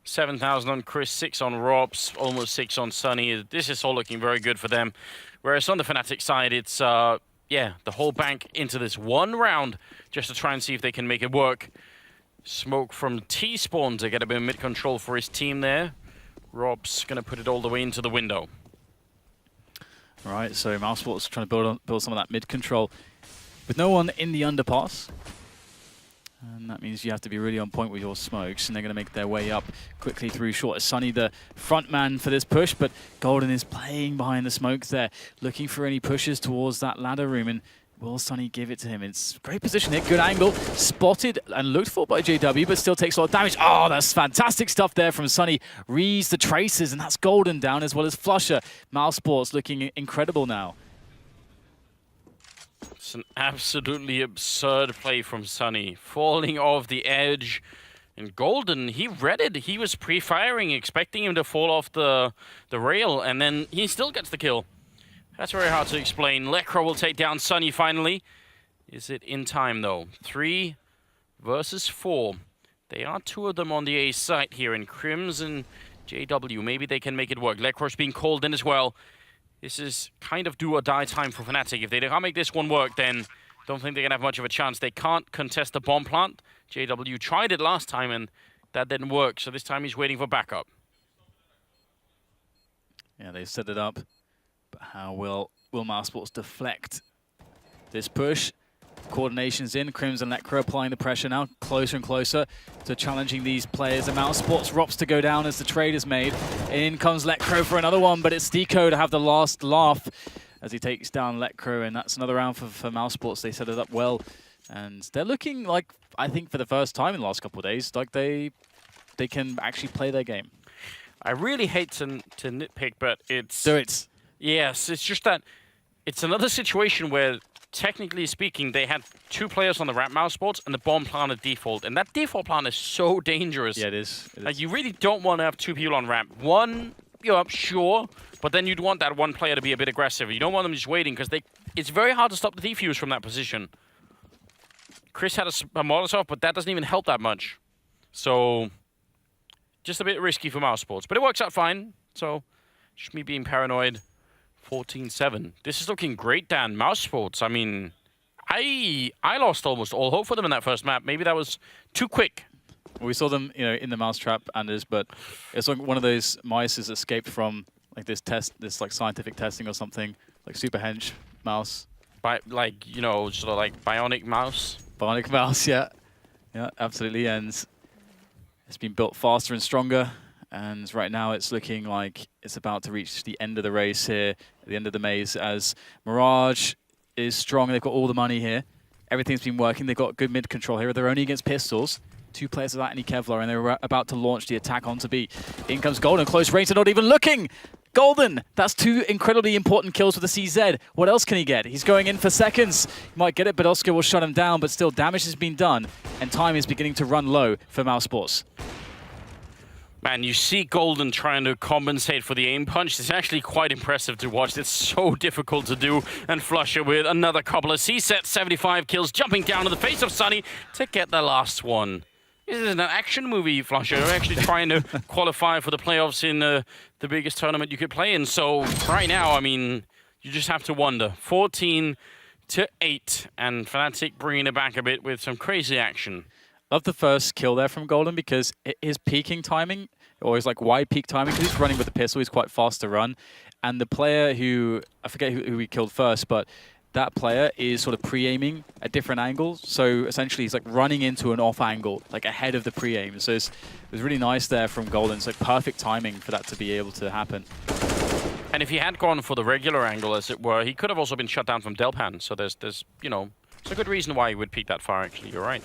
7,000 on Chris, 6 on Robs, almost 6 on Sunny. This is all looking very good for them. Whereas on the Fnatic side, it's, yeah, the whole bank into this one round just to try and see if they can make it work. Smoke from T-Spawn to get a bit of mid-control for his team there. Rob's going to put it all the way into the window.
All right, so Mousesports trying to build some of that mid-control with no one in the underpass. And that means you have to be really on point with your smokes, and they're going to make their way up quickly through short. Sunny, the front man for this push, but Golden is playing behind the smokes there, looking for any pushes towards that ladder room, and will Sunny give it to him? It's great position here, good angle, spotted and looked for by JW, but still takes a lot of damage. Oh, that's fantastic stuff there from Sunny. Reads the traces, and that's Golden down as well as Flusher. Mousesports looking incredible now.
It's an absolutely absurd play from Sunny. Falling off the edge. And Golden, he read it. He was pre-firing, expecting him to fall off the rail, and then he still gets the kill. That's very hard to explain. Lekro will take down Sunny finally. Is it in time, though? 3 versus 4. They are 2 of them on the A site here in Crims and JW. Maybe they can make it work. Lekro's being called in as well. This is kind of do or die time for Fnatic. If they can't make this one work, then don't think they're going to have much of a chance. They can't contest the bomb plant. JW tried it last time, and that didn't work. So this time he's waiting for backup.
Yeah, they set it up. But how will Mousesports deflect this push? Coordination's in. Crims and Lekro applying the pressure now, closer and closer to challenging these players. And Mousesports Rops to go down as the trade is made. In comes Lekro for another one, but it's Stiko to have the last laugh as he takes down Lekro, and that's another round for Mousesports. They set it up well, And they're looking like, I think for the first time in the last couple of days, like they can actually play their game.
I really hate to nitpick, but it's...
Do it.
Yes, it's just that it's another situation where, technically speaking, they had 2 players on the ramp Mousesports and the bomb planted default. And that default plant is so dangerous.
Yeah, it is.
Like, you really don't want to have 2 people on ramp. One, you're up, sure, but then you'd want that one player to be a bit aggressive. You don't want them just waiting, because it's very hard to stop the defuse from that position. Chris had a Molotov, but that doesn't even help that much. So, just a bit risky for Mousesports. But it works out fine, so just me being paranoid. 14-7. This is looking great, Dan. Mousesports, I mean, I lost almost all hope for them in that first map. Maybe that was too quick.
Well, we saw them, you know, in the mousetrap, Anders, but it's like one of those mice has escaped from like this like scientific testing or something, like super hench mouse.
Like, you know, sort of like bionic mouse.
Bionic mouse, yeah. Yeah, absolutely. And it's been built faster and stronger. And right now it's looking like it's about to reach the end of the race here, at the end of the maze, as Mirage is strong. They've got all the money here. Everything's been working. They've got good mid control here. They're only against pistols. 2 players without any Kevlar, and they're about to launch the attack onto B. In comes Golden, close range, they're not even looking! Golden! That's 2 incredibly important kills with the CZ. What else can he get? He's going in for seconds. He might get it, but Oscar will shut him down, but still damage has been done, and time is beginning to run low for Mousesports.
Man, you see Golden trying to compensate for the aim punch. It's actually quite impressive to watch. It's so difficult to do. And Flusher with another couple of C-set, 75 kills, jumping down to the face of Sunny to get the last one. This is an action movie, Flusher. We're actually trying to qualify for the playoffs in the biggest tournament you could play in. So right now, I mean, you just have to wonder. 14-8, and Fnatic bringing it back a bit with some crazy action.
Love the first kill there from Golden because his peaking timing, or his like wide peak timing, because he's running with the pistol, he's quite fast to run. And the player who, I forget who he killed first, but that player is sort of pre-aiming at different angles. So essentially he's like running into an off angle, like ahead of the pre-aim. So it was really nice there from Golden. It's like perfect timing for that to be able to happen.
And if he had gone for the regular angle, as it were, he could have also been shut down from Delpan. So there's you know, it's a good reason why he would peek that far, actually. You're right.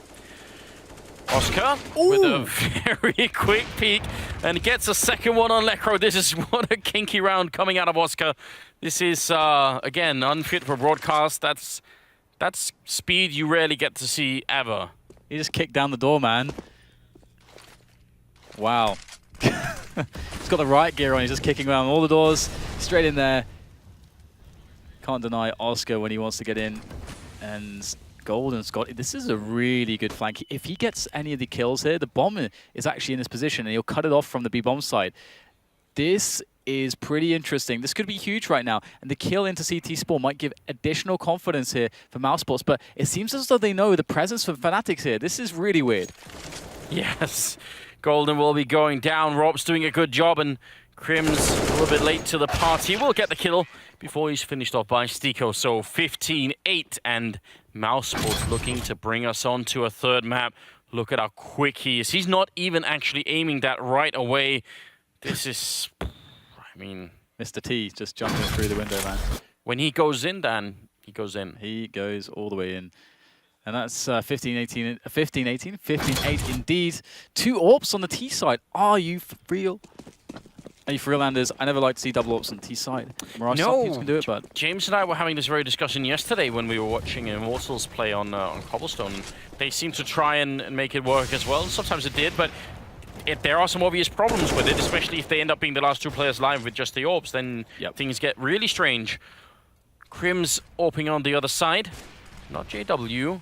Oscar with a very quick peek and gets a second one on Lekro. This is what a kinky round coming out of Oscar. This is, again, unfit for broadcast. That's speed you rarely get to see ever.
He just kicked down the door, man. Wow. He's got the riot gear on. He's just kicking around all the doors, straight in there. Can't deny Oscar when he wants to get in. And Golden's got it. This is a really good flank. If he gets any of the kills here, the bomb is actually in this position, and he'll cut it off from the B-bomb side. This is pretty interesting. This could be huge right now, and the kill into CT Spawn might give additional confidence here for Mousesports, but it seems as though they know the presence of Fnatic here. This is really weird.
Yes, Golden will be going down. Rob's doing a good job, and Crim's a little bit late to the party. Will get the kill before he's finished off by Stiko. So 15-8, and Mousesports looking to bring us on to a third map. Look at how quick he is. He's not even actually aiming that right away. This is, I mean...
Mr. T just jumping through the window, man.
When he goes in, Dan, he goes in.
He goes all the way in. And that's 15-18, 15-18, 15-8 indeed. 2 AWPs on the T side. Are you for real? Are you for real, Anders? I never like to see double AWPs on the T side. Mirage, some teams can do it, but...
James and I were having this very discussion yesterday when we were watching Immortals play on Cobblestone. They seem to try and make it work as well. Sometimes it did, but there are some obvious problems with it, especially if they end up being the last 2 players live with just the AWPs, then things get really strange. Crim's AWPing on the other side. Not JW.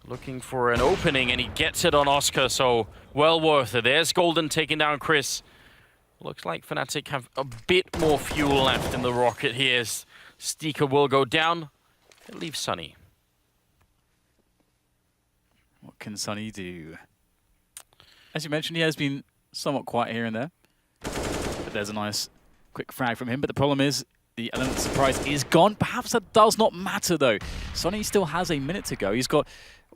Looking for an opening, and he gets it on Oscar, so well worth it. There's Golden taking down Chris. Looks like Fnatic have a bit more fuel left in the rocket here. Stiko will go down. It leaves Sunny.
What can Sunny do? As you mentioned, he has been somewhat quiet here and there. But there's a nice quick frag from him. But the problem is, the element of surprise is gone. Perhaps that does not matter, though. Sunny still has a minute to go. He's got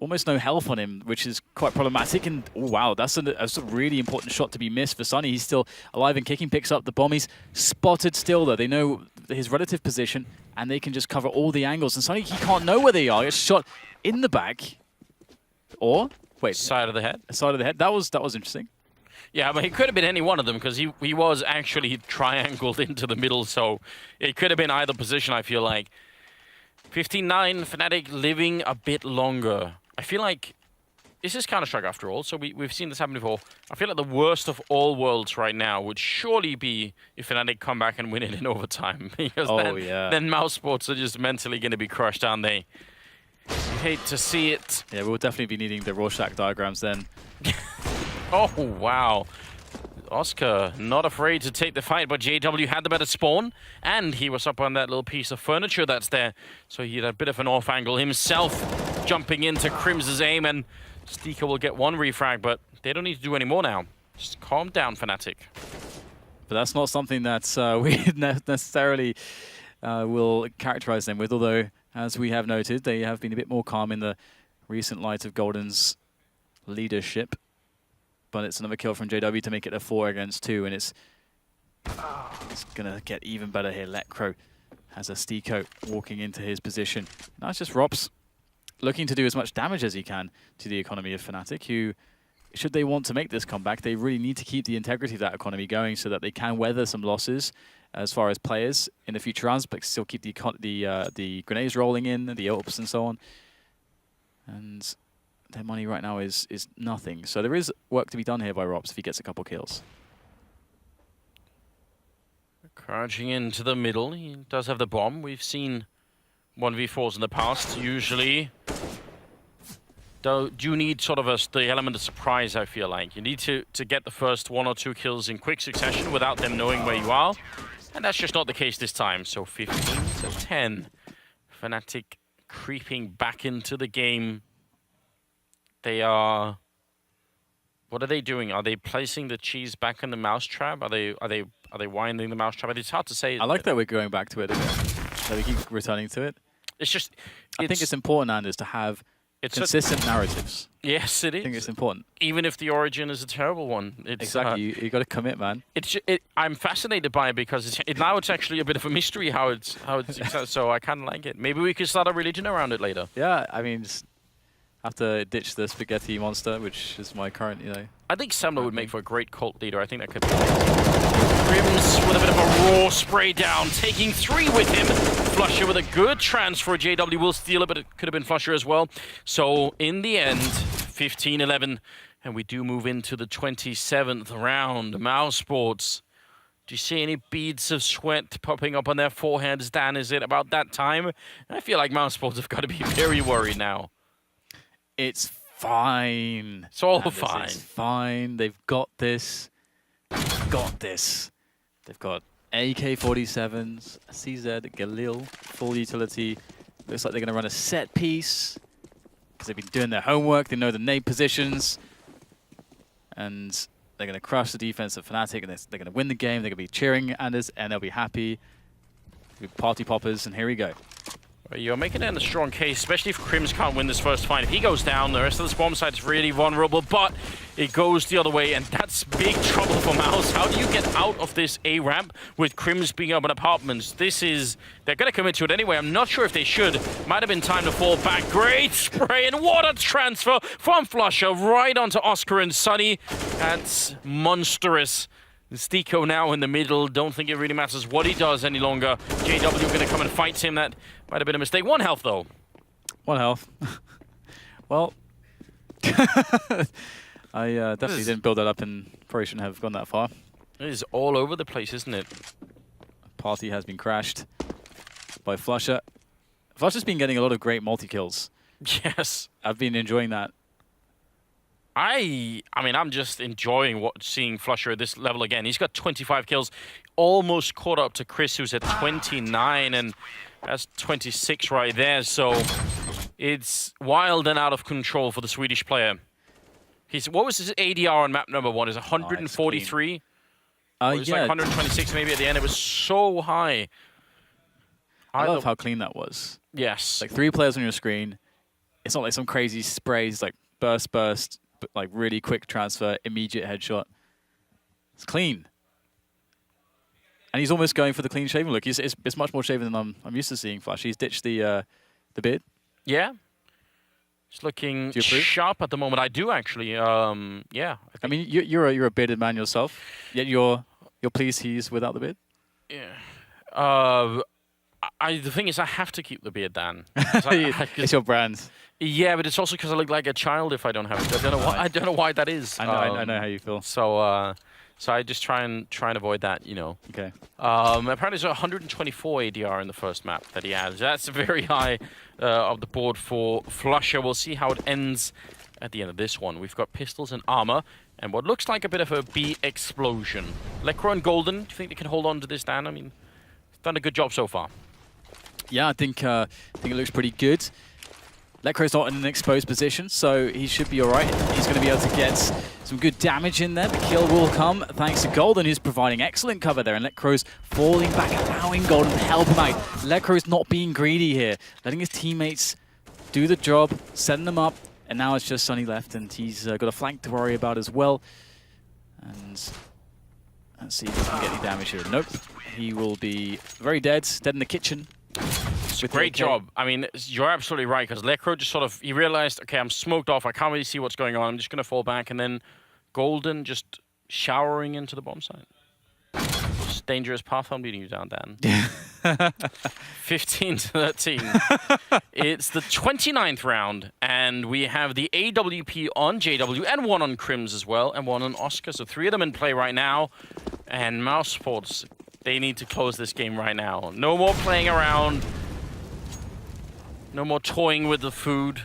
almost no health on him, which is quite problematic. And oh, wow, that's a really important shot to be missed for Sunny. He's still alive and kicking, picks up the bomb. He's spotted still, though. They know his relative position and they can just cover all the angles. And suddenly he can't know where they are. Gets shot in the back. Or, wait.
Side of the head.
Side of the head. That was interesting.
Yeah, but it could have been any one of them because he was actually triangled into the middle, so it could have been either position, I feel like. 15-9, Fnatic living a bit longer. I feel like this is Counter-Strike after all, so we've seen this happen before. I feel like the worst of all worlds right now would surely be if Fnatic come back and win it in overtime. Because then Mousesports are just mentally going to be crushed, aren't they? You hate to see it.
Yeah, we'll definitely be needing the Rorschach diagrams then.
Oh, wow. Oscar not afraid to take the fight, but JW had the better spawn, and he was up on that little piece of furniture that's there. So he had a bit of an off angle himself, jumping into Crim's aim, and Stika will get one refrag, but they don't need to do any more now. Just calm down, Fnatic.
But that's not something that we necessarily will characterize them with, although, as we have noted, they have been a bit more calm in the recent light of Golden's leadership. But it's another kill from JW to make it a 4 against 2, and it's going to get even better here. Letcro has a Stiko walking into his position. Now it's just Rops looking to do as much damage as he can to the economy of Fnatic, who, should they want to make this comeback, they really need to keep the integrity of that economy going so that they can weather some losses as far as players in the future rounds, but still keep the grenades rolling in, the ults and so on. And their money right now is nothing. So there is work to be done here by Rops if he gets a couple kills.
Crouching into the middle. He does have the bomb. We've seen 1v4s in the past. Usually, do you need sort of the element of surprise, I feel like. You need to get the first 1 or 2 kills in quick succession without them knowing where you are. And that's just not the case this time. So 15-10. Fnatic creeping back into the game. They are. What are they doing? Are they placing the cheese back in the mousetrap? Are they winding the mousetrap? It's hard to say.
I like that we're going back to it again. That we keep returning to it.
It's just.
I think it's important, Anders, to have consistent narratives.
Yes, it is.
I think it's important.
Even if the origin is a terrible one.
Exactly. You got to commit, man.
I'm fascinated by it because now it's actually a bit of a mystery how it's so I kind of like it. Maybe we could start a religion around it later.
Yeah, I mean. Have to ditch the spaghetti monster, which is my current,
I think Semler would make for a great cult leader. I think that could be. Crims with a bit of a raw spray down, taking 3 with him. Flusher with a good transfer. JW will steal it, but it could have been Flusher as well. So in the end, 15-11, and we do move into the 27th round. Mousesports. Do you see any beads of sweat popping up on their foreheads, Dan? Is it about that time? I feel like Mousesports have got to be very worried now.
It's fine.
It's all fine.
It's fine. They've got this. Got this. They've got AK-47s, CZ, Galil, full utility. Looks like they're going to run a set piece because they've been doing their homework. They know the nade positions. And they're going to crush the defense of Fnatic, and they're going to win the game. They're going to be cheering Anders, and they'll be happy. Party poppers, and here we go.
You're making it in a strong case, especially if Crims can't win this first fight. If he goes down, the rest of the bomb side is really vulnerable, but it goes the other way, and that's big trouble for Mouse. How do you get out of this A ramp with Crims being up in apartments? They're going to commit to it anyway. I'm not sure if they should. Might have been time to fall back. Great spray and water transfer from Flusher right onto Oscar and Sunny. That's monstrous. Stiko now in the middle. Don't think it really matters what he does any longer. JW going to come and fight him. That might have been a mistake. 1 health, though.
1 health. Well, I definitely didn't build that up and probably shouldn't have gone that far.
It is all over the place, isn't it?
Party has been crashed by Flusher. Flusher's been getting a lot of great multi-kills.
Yes.
I've been enjoying that.
I mean, I'm just enjoying seeing Flusher at this level again. He's got 25 kills, almost caught up to Chris, who's at 29, and that's 26 right there. So it's wild and out of control for the Swedish player. What was his ADR on map number 1? Is it 143? It was like 126 maybe at the end. It was so high.
I love how clean that was.
Yes.
Like 3 players on your screen. It's not like some crazy sprays, like burst, like really quick transfer, immediate headshot. It's clean. And he's almost going for the clean shaven look. It's much more shaven than I'm used to seeing Flash. He's ditched the beard.
Yeah. It's looking sharp at the moment. I do actually. Yeah.
I mean, you're a bearded man yourself, yet you're pleased he's without the beard.
Yeah. The thing is, I have to keep the beard, Dan.
It's your brand.
Yeah, but it's also because I look like a child if I don't have it. I don't know why. I don't know why that is.
I know how you feel.
So I just try and avoid that, you know.
Okay.
Apparently, there's 124 ADR in the first map that he has. That's very high of the board for Flusher. We'll see how it ends at the end of this one. We've got pistols and armor, and what looks like a bit of a B explosion. Lecro and Golden, do you think they can hold on to this, Dan? I mean, done a good job so far.
Yeah, I think it looks pretty good. Lecro's not in an exposed position, so he should be all right. He's going to be able to get some good damage in there. The kill will come thanks to Golden, who's providing excellent cover there, and Lecro's falling back, allowing Golden to help him out. Lecro's not being greedy here, letting his teammates do the job, setting them up, and now it's just Sunny left, and he's got a flank to worry about as well. And let's see if he can get any damage here. Nope, he will be very dead in the kitchen.
Great job. I mean, you're absolutely right, because Lecro just sort of, he realized, okay, I'm smoked off, I can't really see what's going on, I'm just going to fall back, and then Golden just showering into the bomb site. Just dangerous path I'm leading you down, Dan. 15-13. It's the 29th round, and we have the AWP on JW, and one on Crims as well, and one on Oscar, so 3 of them in play right now, and Mousesports, they need to close this game right now. No more playing around. No more toying with the food.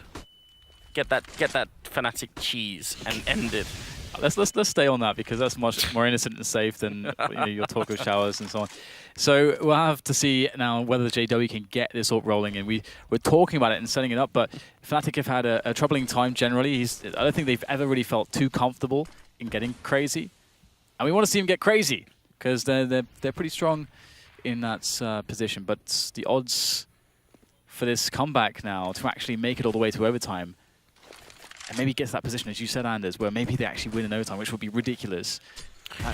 Get that Fnatic cheese and end it.
Let's stay on that, because that's much more innocent and safe than your talk of showers and so on. So we'll have to see now whether the JW can get this up rolling. And we're talking about it and setting it up, but Fnatic have had a troubling time generally. I don't think they've ever really felt too comfortable in getting crazy, and we want to see them get crazy, because they're pretty strong in that position. But the odds for this comeback now to actually make it all the way to overtime and maybe get to that position, as you said, Anders, where maybe they actually win in overtime, which would be ridiculous.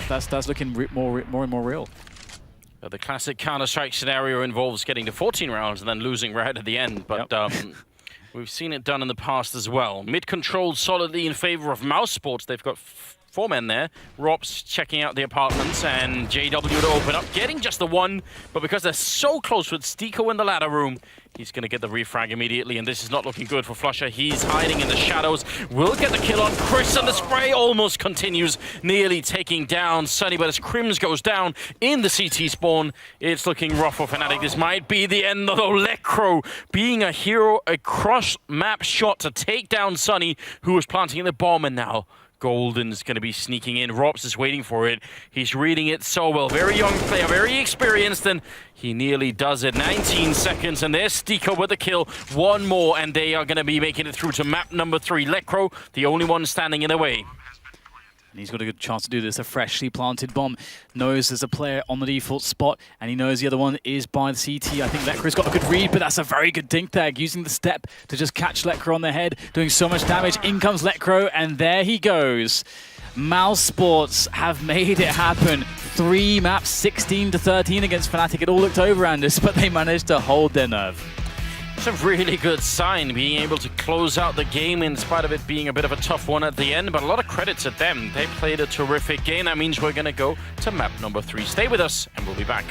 That's looking more and more real.
The classic Counter-Strike scenario involves getting to 14 rounds and then losing right at the end, but we've seen it done in the past as well. Mid controlled solidly in favor of Mousesports. They've got 4 men there. Rops checking out the apartments, and JW to open up, getting just the one, but because they're so close with Stiko in the ladder room, he's going to get the refrag immediately, and this is not looking good for Flusher. He's hiding in the shadows. Will get the kill on Chris, and the spray almost continues, nearly taking down Sunny, but as Crims goes down in the CT spawn, it's looking rough for Fnatic. This might be the end, though. Lecro being a hero, a cross-map shot to take down Sunny, who was planting the bomb, and now Golden's going to be sneaking in. Rops is waiting for it. He's reading it so well. Very young player, very experienced, and he nearly does it. 19 seconds, and there's Stiko with the kill. One more, and they are going to be making it through to map number 3. Lecro, the only one standing in the way.
And he's got a good chance to do this. A freshly planted bomb. Knows there's a player on the default spot, and he knows the other one is by the CT. I think Lecro's got a good read, but that's a very good dink tag, using the step to just catch Lecro on the head, doing so much damage. In comes Lecro, and there he goes. Mousesports have made it happen. 3 maps, 16-13 against Fnatic. It all looked over, Anders, but they managed to hold their nerve.
It's a really good sign, being able to close out the game in spite of it being a bit of a tough one at the end, but a lot of credit to them. They played a terrific game. That means we're going to go to map number 3. Stay with us, and we'll be back.